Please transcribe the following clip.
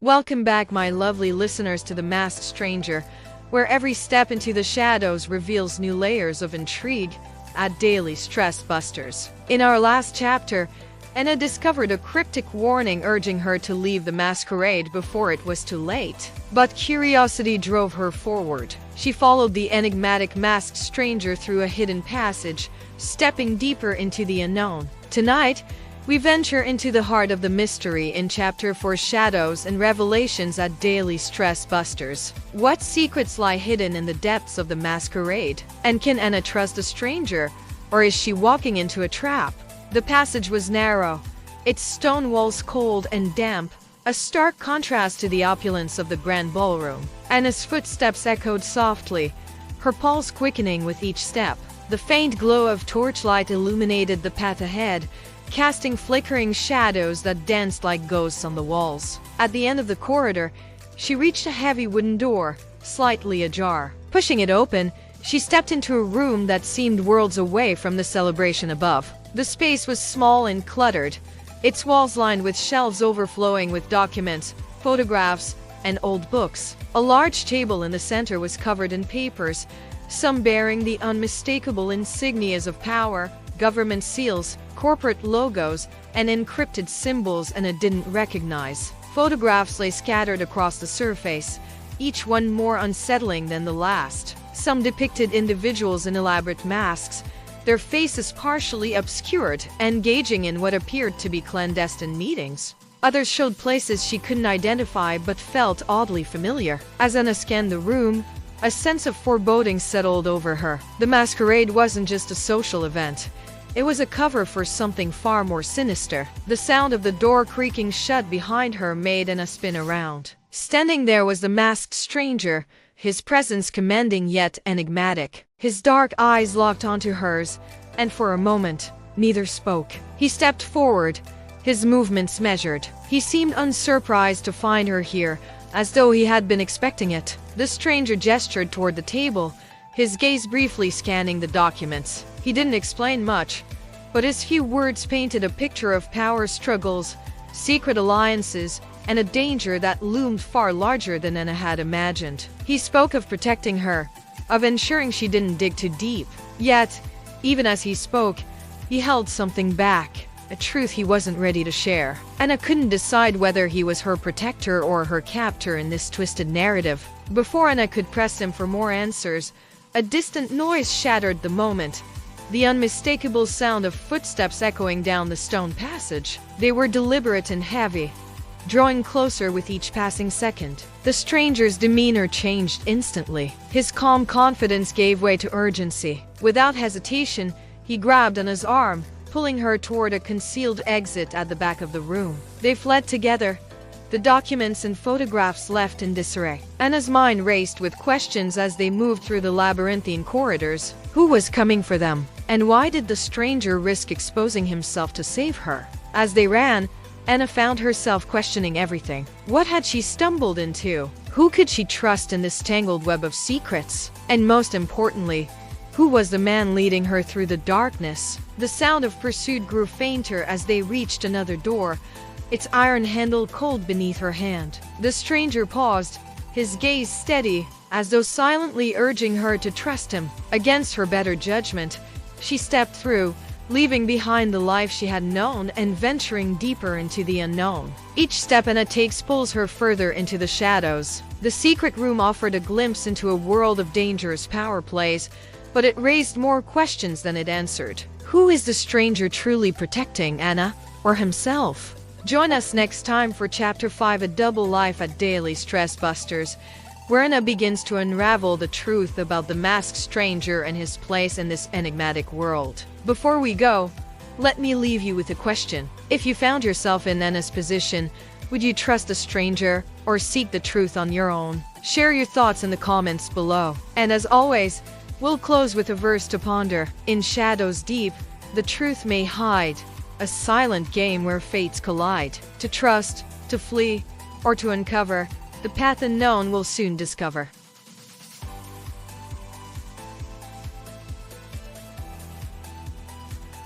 Welcome back, my lovely listeners, to The Masked Stranger, where every step into the shadows reveals new layers of intrigue at Daily Stress Busters. In our last chapter, Anna discovered a cryptic warning urging her to leave the masquerade before it was too late. But curiosity drove her forward. She followed the enigmatic masked stranger through a hidden passage, stepping deeper into the unknown. Tonight, we venture into the heart of the mystery in Chapter 4, Shadows and Revelations at Daily Stress Busters. What secrets lie hidden in the depths of the masquerade? And can Anna trust a stranger, or is she walking into a trap? The passage was narrow, its stone walls cold and damp, a stark contrast to the opulence of the grand ballroom. Anna's footsteps echoed softly, her pulse quickening with each step. The faint glow of torchlight illuminated the path ahead, casting flickering shadows that danced like ghosts on the walls. At the end of the corridor, she reached a heavy wooden door, slightly ajar. Pushing it open, she stepped into a room that seemed worlds away from the celebration above. The space was small and cluttered, its walls lined with shelves overflowing with documents, photographs, and old books. A large table in the center was covered in papers, some bearing the unmistakable insignias of power, government seals, corporate logos, and encrypted symbols Anna didn't recognize. Photographs lay scattered across the surface, each one more unsettling than the last. Some depicted individuals in elaborate masks, their faces partially obscured, engaging in what appeared to be clandestine meetings. Others showed places she couldn't identify but felt oddly familiar. As Anna scanned the room, a sense of foreboding settled over her. The masquerade wasn't just a social event. It was a cover for something far more sinister. The sound of the door creaking shut behind her made Anna spin around. Standing there was the masked stranger, his presence commanding yet enigmatic. His dark eyes locked onto hers, and for a moment, neither spoke. He stepped forward, his movements measured. He seemed unsurprised to find her here, as though he had been expecting it. The stranger gestured toward the table, his gaze briefly scanning the documents. He didn't explain much, but his few words painted a picture of power struggles, secret alliances, and a danger that loomed far larger than Anna had imagined. He spoke of protecting her, of ensuring she didn't dig too deep. Yet, even as he spoke, he held something back, a truth he wasn't ready to share. Anna couldn't decide whether he was her protector or her captor in this twisted narrative. Before Anna could press him for more answers, a distant noise shattered the moment. The unmistakable sound of footsteps echoing down the stone passage. They were deliberate and heavy, drawing closer with each passing second. The stranger's demeanor changed instantly. His calm confidence gave way to urgency. Without hesitation, he grabbed Anna's arm, pulling her toward a concealed exit at the back of the room. They fled together, the documents and photographs left in disarray. Anna's mind raced with questions as they moved through the labyrinthine corridors. Who was coming for them? And why did the stranger risk exposing himself to save her? As they ran, Anna found herself questioning everything. What had she stumbled into? Who could she trust in this tangled web of secrets? And most importantly, who was the man leading her through the darkness? The sound of pursuit grew fainter as they reached another door, its iron handle cold beneath her hand. The stranger paused, his gaze steady, as though silently urging her to trust him. Against her better judgment, she stepped through, leaving behind the life she had known and venturing deeper into the unknown. Each step Anna takes pulls her further into the shadows. The secret room offered a glimpse into a world of dangerous power plays, but it raised more questions than it answered. Who is the stranger truly protecting, Anna, or himself? Join us next time for Chapter 5, A Double Life at Daily Stress Busters, where Anna begins to unravel the truth about the masked stranger and his place in this enigmatic world. Before we go, let me leave you with a question. If you found yourself in Anna's position, would you trust a stranger or seek the truth on your own? Share your thoughts in the comments below. And as always, we'll close with a verse to ponder. In shadows deep, the truth may hide, a silent game where fates collide. To trust, to flee, or to uncover, the path unknown will soon discover.